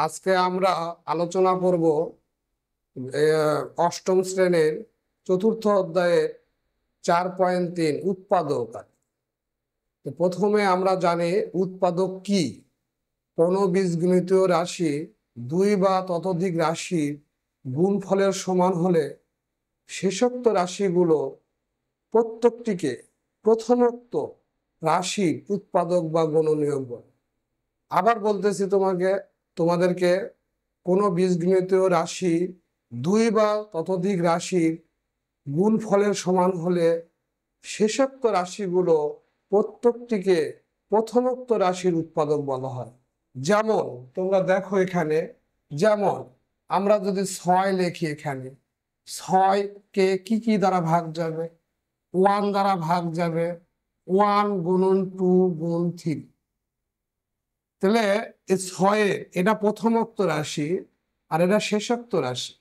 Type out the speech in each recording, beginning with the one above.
আজকে আমরা আলোচনা করব অষ্টম শ্রেণীর চতুর্থ অধ্যায়ের 4.3 উৎপাদক। তো প্রথমে আমরা জানি উৎপাদক কি। কোনো বীজগণিতীয় রাশি দুই বা ততোধিক রাশির গুণফলের সমান হলে শেষোক্ত রাশিগুলো প্রত্যেকটিকে প্রথমোক্ত রাশির উৎপাদক বা গুণনীয়ক বলে। আবার বলতেছি তোমাদেরকে কোনো বীজগণিতীয় রাশি দুই বা ততোধিক রাশির গুণফলের সমান হলে শেষোক্ত রাশিগুলো প্রত্যেকটিকে প্রথমোক্ত রাশির উৎপাদক বলা হয়। যেমন তোমরা দেখো এখানে, যেমন আমরা যদি 6 লিখি, এখানে 6 কে কি দ্বারা ভাগ যাবে? 1 দ্বারা ভাগ যাবে। 1 গুণন 2 গুণ 3। তাহলে এই 6 এটা প্রথমোক্ত রাশি আর এটা শেষোক্ত রাশি।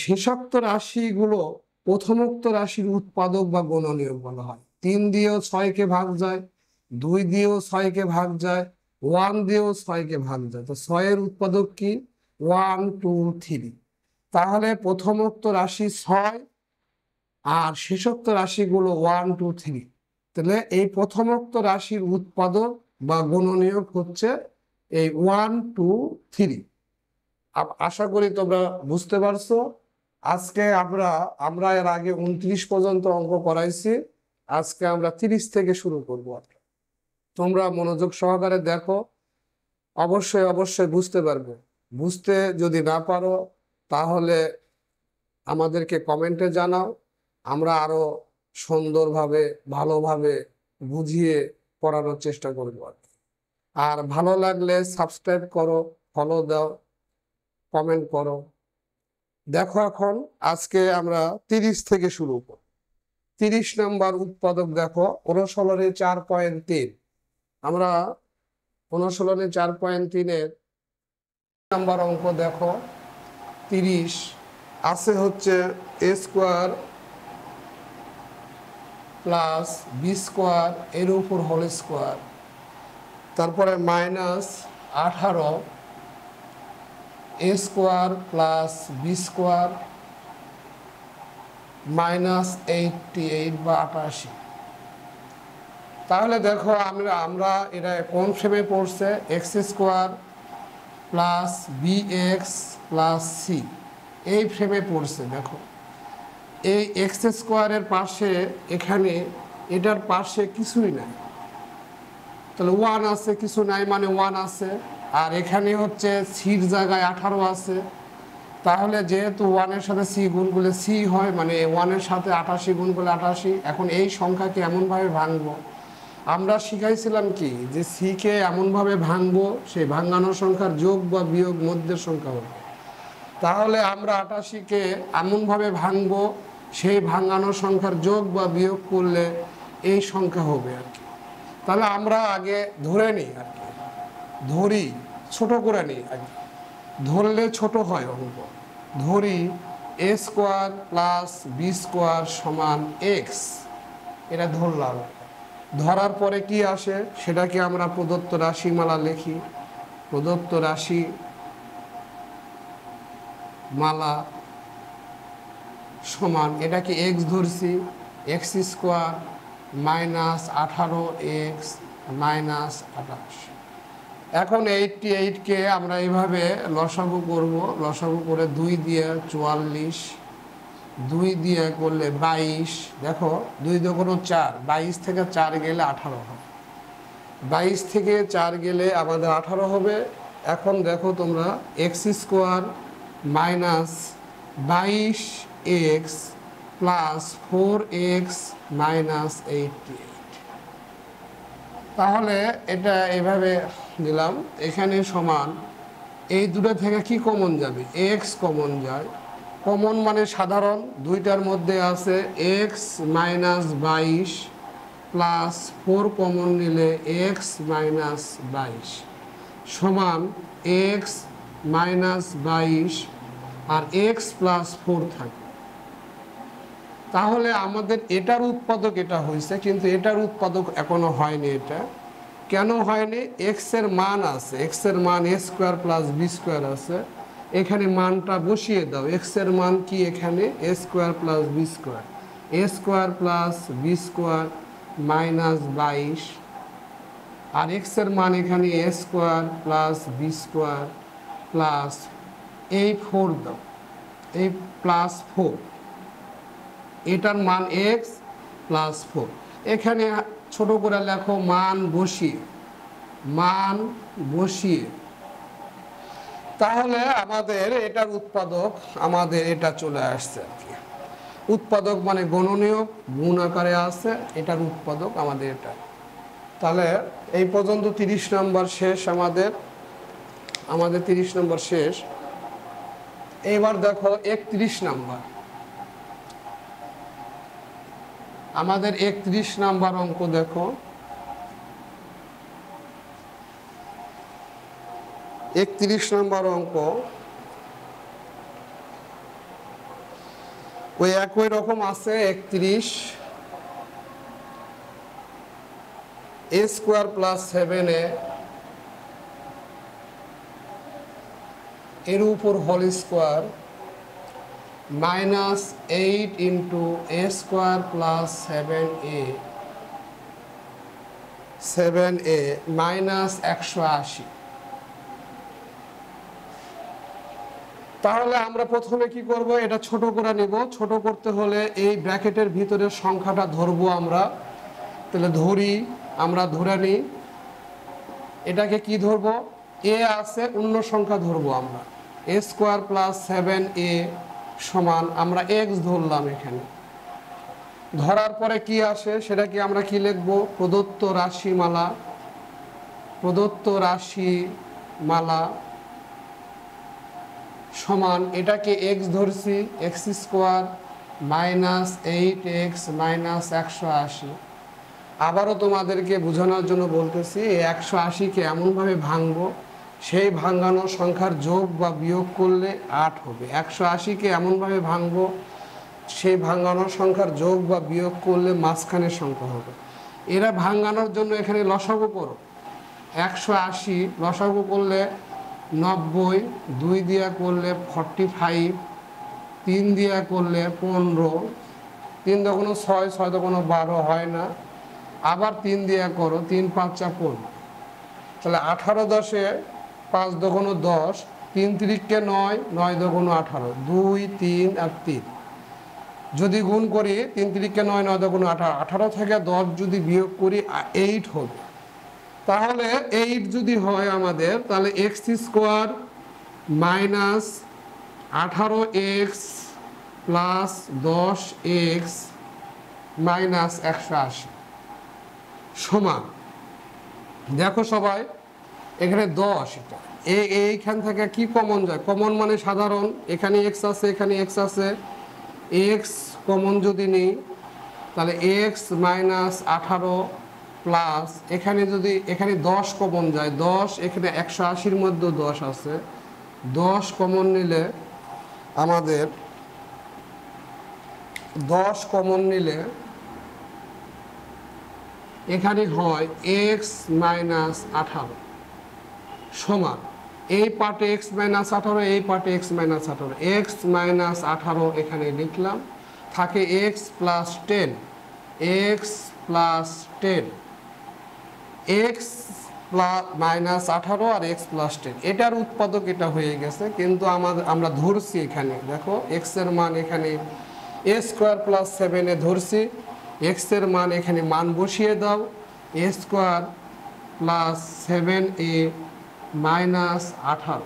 শেষোক্ত রাশিগুলো প্রথমোক্ত রাশির উৎপাদক বা গুণনীয়ক বলা হয়। 3 দিয়েও 6 কে ভাগ যায়, 2 দিয়েও 6 কে ভাগ যায়, 1 দিয়েও 6 কে ভাগ যায়। তো 6 এর উৎপাদক কি? 1 2 3। তাহলে প্রথমোক্ত রাশি 6 আর শেষোক্ত রাশিগুলো 1 2 3। তাহলে এই প্রথমোক্ত রাশির উৎপাদক বা গুণনীয়ক হচ্ছে এই 1 2 3। আশা করি তোমরা বুঝতে পারছো। আজকে আমরা এর আগে 29 পর্যন্ত অঙ্ক করাইছি। আজকে আমরা 30 থেকে শুরু করব। তোমরা মনোযোগ সহকারে দেখো, অবশ্যই বুঝতে পারবে। বুঝতে যদি না পারো তাহলে আমাদেরকে কমেন্টে জানাও, আমরা আরো সুন্দরভাবে ভালোভাবে বুঝিয়ে পড়ানোর চেষ্টা করব। আর ভালো লাগলে সাবস্ক্রাইব করো, ফলো দাও, কমেন্ট করো। দেখো এখন আজকে আমরা 30 থেকে শুরু করব। 30 নম্বর উৎপাদক দেখো, অনুশীলনী 4.3। আমরা অনুশীলনী 4.3 নাম্বার অঙ্ক দেখো। 30 আছে হচ্ছে a square plus b square এর উপর হোল স্কোয়ার, তারপরে minus 18 a square plus b square minus 88 বা 88। তাহলে দেখো আমরা এটা কোন ফ্রেমে পড়ছে? X square plus b x plus c, এই ফ্রেমে পড়ছে। দেখো এই এক্স স্কোয়ারের পাশে, এখানে এটার পাশে কিছুই নাই, তাহলে 1 আছে, কিছু নাই মানে 1 আছে। আর এখানে হচ্ছে সির জায়গায় 18 আছে। তাহলে যেহেতু 1 এর সাথে সি গুণ করলে সি হয়, মানে 1 এর সাথে 88 গুণ করলে 88। এখন এই সংখ্যাকে এমনভাবে ভাঙবো, আমরা শিখাইছিলাম কি যে সি কে এমনভাবে ভাঙবো সেই ভাঙানোর সংখ্যার যোগ বা বিয়োগ মধ্যের সংখ্যা হবে। তাহলে আমরা 88 কে এমনভাবে ভাঙবো সেই ভাঙানোর সংখ্যার যোগ বা বিয়োগ করলে এই সংখ্যা হবে আর কি। তাহলে আমরা আগে ধরে নিই আর কি, ধরি, ছোট করে নিই আগে, ধরলে ছোট হয় অঙ্ক। ধরি এ স্কোয়ার প্লাস বি স্কোয়ার সমান এক্স, এটা ধরলাম। ধরার পরে কি আসে সেটাকে আমরা প্রদত্ত রাশিমালা লিখি। প্রদত্ত রাশি মালা সমান, এটাকে এক্স ধরছি, x square minus 18 x minus 28। এখন 88কে আমরা এইভাবে লসাগু করব। লসাগু করে 2 দিয়ে 44, 2 দিয়ে করলে 22। দেখো 2 দিয়ে কোনো 4, 22 থেকে 4 গেলে 18 হবে। 22 থেকে 4 গেলে আমাদের 18 হবে। এখন দেখো তোমরা x square minus 22 x plus 4 x minus 88। তাহলে এটা এভাবে দিলাম। এখানে সমান, এই দুটো থেকে কি কমন যাবে? এক্স কমন যায়। কমন মানে সাধারণ, দুইটার মধ্যে আছে এক্স মাইনাস 22 প্লাস 4 কমন নিলে এক্স মাইনাস 22 সমান এক্স মাইনাস 22 আর এক্স প্লাস 4 থাকে। তাহলে আমাদের এটার উৎপাদক এটা হয়েছে, কিন্তু এটার উৎপাদক এখনো হয়নি। এটা কেন হয়নি? এক্স এর মান আছে, এক্স এর মান এ স্কোয়ার প্লাস বি স্কোয়ার আছে, এখানে মানটা বসিয়ে দাও। এক্স এর মান কি এখানে? A square plus b square, a square plus b square minus 22, আর এক্স এর মান এখানে a square plus b square plus এই 4 দাও, এই প্লাস 4, এটার মান এক্স প্লাস 4। এখানে ছোট করে লেখো মান বসিয়ে, তাহলে আমাদের এটার উৎপাদক আমাদের এটা চলে আসছে আর কি। উৎপাদক মানে গণনীয়, গুণ আকারে আছে, এটার উৎপাদক আমাদের এটা। তাহলে এই পর্যন্ত 30 নম্বর শেষ আমাদের 30 নম্বর শেষ। এবার দেখো 31 নম্বর, আমাদের 31 নম্বর অঙ্ক দেখো। 31 নম্বর অঙ্ক ওই একই রকম আছে। 31 এ স্কোয়ার প্লাস 7a এর উপর হোল স্কোয়ার মাইনাস 8 ইন্টু এ স্কোয়ার প্লাস 7a মাইনাস 180। তাহলে আমরা প্রথমে কি করব? এটা ছোট করে নিব। ছোট করতে হলে এই ব্র্যাকেটের ভিতরে সংখ্যাটা ধরবো আমরা। তাহলে আমরা ধরে নিই, এটাকে কি ধরবো? এ আছে, অন্য সংখ্যা ধরবো আমরা। এ স্কোয়ার প্লাস 7a সমান আমরা এক্স ধরলাম এখানে। ধরার পরে কি আসে সেটাকে আমরা কি লিখবো? প্রদত্ত রাশিমালা সমান, এটাকে এক্স ধরছি, x square minus 8x minus 180। আবারও তোমাদেরকে বোঝানোর জন্য বলতেছি, এই 180কে এমনভাবে ভাঙবো সেই ভাঙানো সংখ্যার যোগ বা বিয়োগ করলে 8 হবে। 180কে এমনভাবে ভাঙবো সেই ভাঙানো সংখ্যার যোগ বা বিয়োগ করলে মাঝখানের সংখ্যা হবে। এরা ভাঙানোর জন্য এখানে লসাগু করো। 180 লসাগু করলে 90, 2 দিয়া করলে 45, 3 দিয়া করলে 15, 3 দোকানো 6, 6 দোকানো 12 হয় না, আবার 3 দিয়া করো, 3 5 15। তাহলে 18 10-এ 5 দোকানো 10, 3 3-কে 9, 9 দোকানো 18, 2 3 আর 3 যদি গুণ করি, 3 3-কে 9, 9 দোকানো 18, 18 থেকে 10 যদি বিয়োগ করি 8 হবে। তাহলে 8 যদি হয় আমাদের, তাহলে x square minus 18x plus 10x minus 180 সমান, দেখো সবাই এখানে 10, এটা এইখান থেকে কি কমন যায়? কমন মানে সাধারণ, এখানে এক্স আছে, এখানে এক্স আছে, এক্স কমন যদি নিই তাহলে এক্স মাইনাস 18 প্লাস এখানে 10 কমন যায়, 10 এখানে 180-র মধ্যে 10 আছে, 10 কমন নিলে আমাদের 10 কমন নিলে এখানে হয় এক্স মাইনাস 18 সমান, এই পার্টে এক্স মাইনাস 18, এই পার্টে এক্স মাইনাস 18, এক্স মাইনাস 18 এখানে লিখলাম, থাকে x plus 10, x plus 10, x plus minus 18 আর এক্স প্লাস 10, এটার উৎপাদক এটা হয়ে গেছে। কিন্তু আমরা ধরছি এখানে, দেখো এক্স এর মান এখানে এ স্কোয়ার প্লাস 7-এ ধরছি, এক্স এর মান এখানে মান বসিয়ে দাও, এ স্কোয়ার প্লাস 7a মাইনাস 18।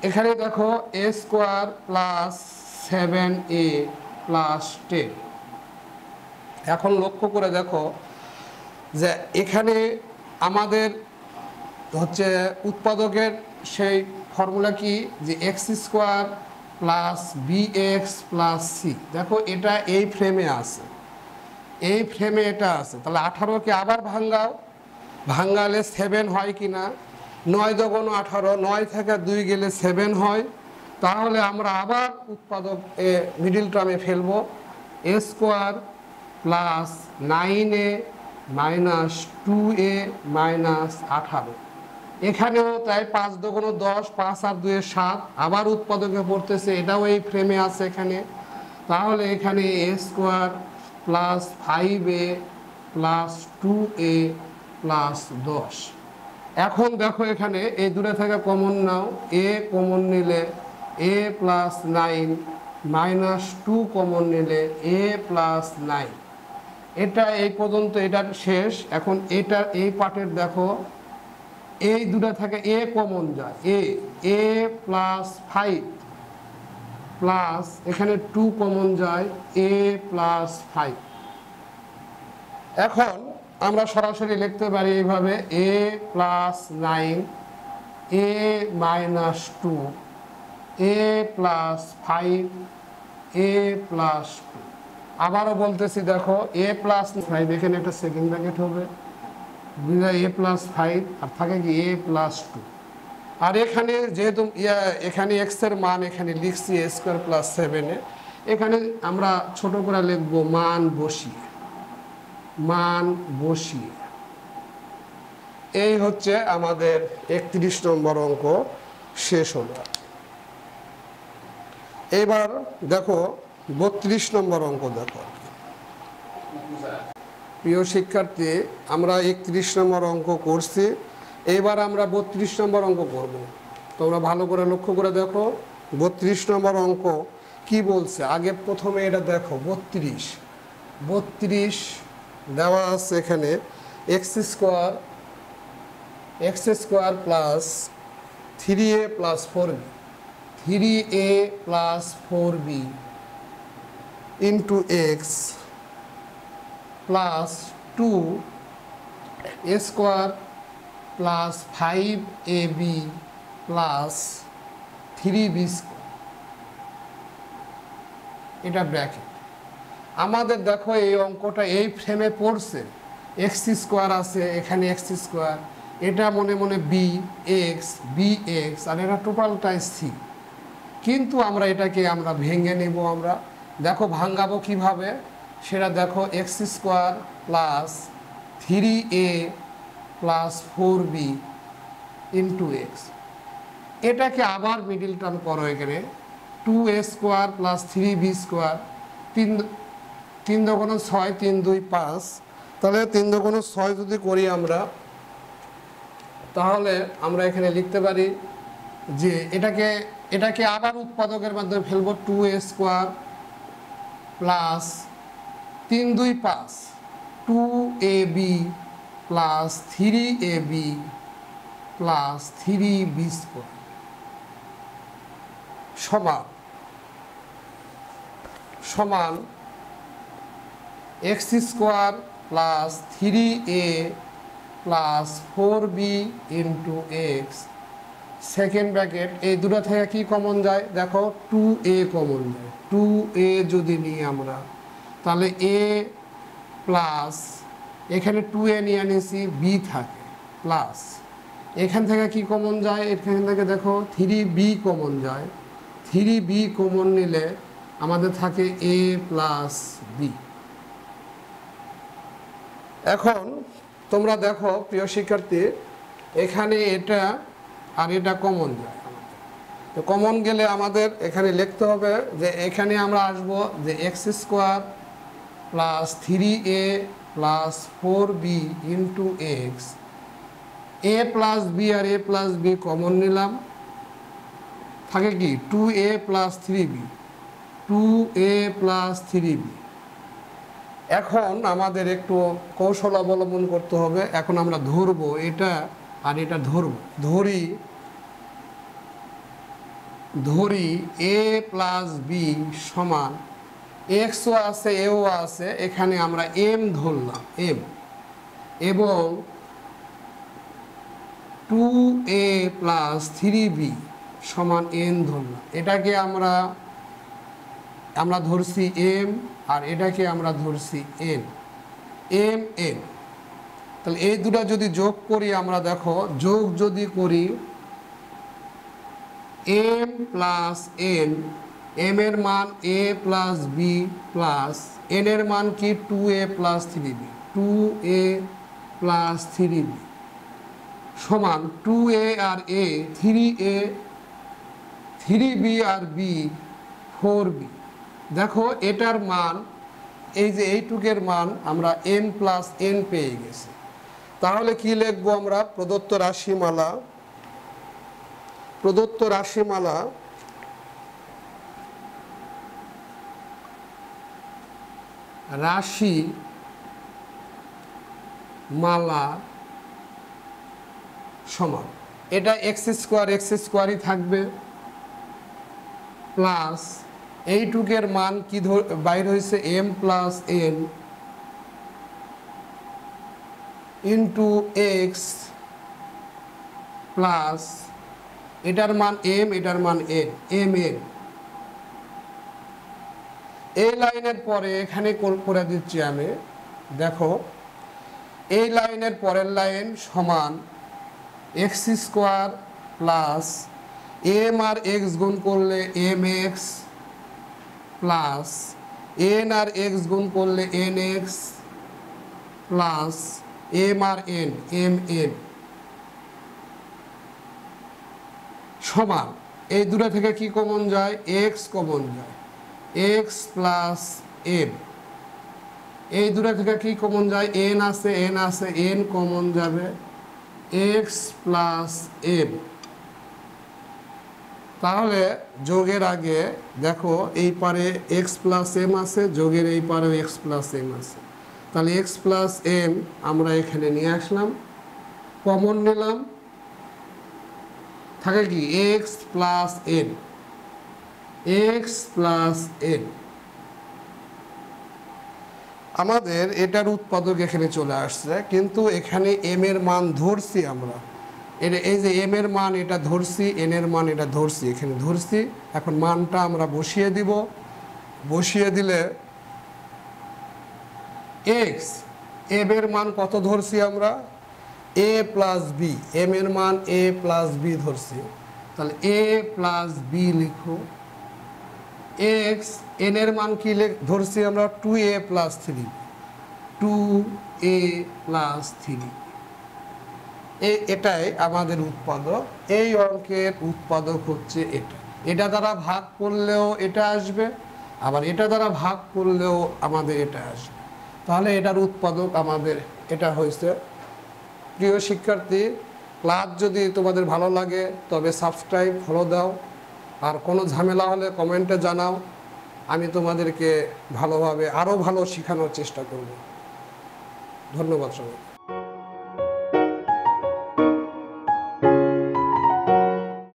এখানে দেখো এ স্কোয়ার প্লাস 7a প্লাস 10। এখন লক্ষ্য করে দেখো যে এখানে আমাদের হচ্ছে উৎপাদকের সেই ফর্মুলা কি, যে x square plus b x plus c. দেখো এটা এই ফ্রেমে আছে, এই ফ্রেমে এটা আছে। তাহলে 18-কে আবার ভাঙ্গালে 7 হয় কি না? 9 দোকানো 18, 9 থেকে 2 গেলে 7 হয়। তাহলে আমরা আবার উৎপাদক মিডিল টার্মে ফেলবো, a square plus 9a minus 2a minus 18। এখানেও তাই 5 দুগুণ 10, 5 আর 2 7, আবার উৎপাদকে পড়তেছে, এটাও এই ফ্রেমে আছে এখানে। তাহলে এখানে a square plus 5a plus 2a plus 10। এখন দেখো এখানে এই দুটো থেকে কমন নাও, a কমন নিলে a প্লাস 9 মাইনাস 2 কমন নিলে a প্লাস 9। এটা এই পর্যন্ত এটা শেষ। এখন এটা এই পার্টের দেখো এই দুটো থেকে a কমন যায়, a প্লাস 5 প্লাস এখানে 2 কমন যায় a প্লাস 5। এখন আমরা সরাসরি লিখতে পারি এইভাবে a plus 9 a minus 2 a plus 5 a plus 2। আবারও বলতেছি দেখো a প্লাস 5, এখানে একটা সেকেন্ড ব্র্যাকেট হবে, a প্লাস 5 আর থাকে কি a প্লাস 2। আর এখানে যেহেতু এখানে x এর মান এখানে লিখছি a স্কোয়ার প্লাস 7 এ, এখানে আমরা ছোট করে লিখবো মান বসিয়ে। এই হচ্ছে আমাদের 31 নম্বর অঙ্ক শেষ হলো। এবার দেখো 32 নম্বর অঙ্ক দেখো। প্রিয় শিক্ষার্থী, আমরা 31 নম্বর অঙ্ক করছি, এবার আমরা 32 নম্বর অঙ্ক করব। তোমরা ভালো করে লক্ষ্য করে দেখো 32 নম্বর অঙ্ক কি বলছে। আগে প্রথমে এটা দেখো 32 দেওয়া আছে এখানে x square plus 3a plus 4b, 3a plus 4b into x plus 2a square plus 5ab plus 3b square, এটা ব্র্যাকেট। আমাদের দেখো এই অঙ্কটা এই ফ্রেমে পড়ছে, এক্স স্কোয়ার আছে এখানে, এক্স স্কোয়ার, এটা মনে মনে বি এক্স আর এটা টোটালটাই সি। কিন্তু আমরা এটাকে আমরা ভেঙে নেব। আমরা দেখো ভাঙাবো কিভাবে সেটা দেখো, x square plus 3a plus 4b into x, এটাকে আবার মিডিল টার্ম করো। এখানে 2a square plus 3b square, 3 দুগুণ 6, 3 2 5, তাহলে 3 দুগুণ 6 যদি করি আমরা, তাহলে আমরা এখানে লিখতে পারি যে এটাকে আবার উৎপাদকের মাধ্যমে ফেলবো। 2a square plus 3 2 5 2ab plus 3ab plus 3b square সমান x square plus 3a plus 4b into x, second bracket. এই দুটো থেকে কি কমন যায় দেখো, 2a কমন যায়। 2a যদি নিই আমরা, তাহলে a প্লাস এখানে 2a নিয়ে নিয়েছি, b থাকে প্লাস এখান থেকে কি কমন যায়, এখান থেকে দেখো 3b কমন যায়। 3b কমন নিলে আমাদের থাকে a প্লাস b। এখন তোমরা দেখো প্রিয় শিক্ষার্থী, এখানে এটা আর এটা কমন যায়। তো কমন গেলে আমাদের এখানে লিখতে হবে যে এখানে আমরা আসব যে x square plus 3a plus 4b into x, a plus b আর a প্লাস b কমন নিলাম, থাকে কি 2a plus 3b, 2a plus 3b। এখন আমাদের একটু কৌশল অবলম্বন করতে হবে। এখন আমরা ধরবো এটা আর এটা ধরি a প্লাস b সমান, এক্সও আছে এও আছে, এখানে আমরা m ধরলাম এবং 2a প্লাস 3b সমান n ধরলাম। এটাকে আমরা ধরছি m আর এটাকে আমরা ধরছি n। তাহলে এই দুটো যদি যোগ করি আমরা, দেখো যোগ যদি করি m প্লাস n, m এর মান a plus b plus n এর মান কি 2a plus 3b, 2a plus 3b সমান 2a R a 3a 3b R b 4b। দেখো এটার মান এই যে এইটুকের মান আমরা m প্লাস n পেয়ে গেছি। তাহলে কি লিখবো আমরা? প্রদত্ত রাশিমালা সমান এটা এক্স স্কোয়ারই থাকবে প্লাস এইটুকের মান কি বাইর হয়েছে m plus n into x plus এটার মান m এটার মান n mn। এই লাইনের পরে এখানে করে দিচ্ছি আমি। দেখো এই লাইনের পরের লাইন সমান x square plus M R x গুণ করলে এম এক্স প্লাস এন আর এক্স গুণ করলে N x plus M R N M N সমান এই দুটো থেকে কি কমন যায়? এক্স কমন যায়, এক্স প্লাস এম। এই দুটো থেকে কি কমন যায়? এন আছে এন কমন যাবে, এক্স প্লাস এম। তাহলে যোগের আগে দেখো এই পারে এক্স প্লাস এম আছে, যোগের এই পারেও এক্স প্লাস এম আছে। তাহলে এক্স প্লাস এম আমরা এখানে নিয়ে আসলাম, কমন নিলাম, থাকে কি x plus N, x plus N. আমাদের এটার উৎপাদক এখানে চলে আসছে, কিন্তু এখানে এম এর মান ধরছি আমরা। এই যে এম এর মান এটা ধরছি, এন এর মান এটা ধরছি, এখানে ধরছি। এখন মানটা আমরা বসিয়ে দিব। বসিয়ে দিলে এক্স এম এর মান কত ধরছি আমরা? এ প্লাস বি। এম এর মান এ প্লাস বি ধরছি, তাহলে এ প্লাস বি লিখো। এক্স এন এর মান কি ধরছি আমরা? 2a plus 3, 2a plus 3। এটাই আমাদের উৎপাদক। এই অঙ্কের উৎপাদক হচ্ছে এটা। এটা দ্বারা ভাগ করলেও এটা আসবে, আবার এটা দ্বারা ভাগ করলেও আমাদের এটা আসবে। তাহলে এটার উৎপাদক আমাদের এটা হয়েছে। প্রিয় শিক্ষার্থী, ক্লাস যদি তোমাদের ভালো লাগে তবে সাবস্ক্রাইব, ফলো দাও। আর কোনো ঝামেলা হলে কমেন্টে জানাও, আমি তোমাদেরকে ভালোভাবে আরও ভালো শেখানোর চেষ্টা করব। ধন্যবাদ সবাই।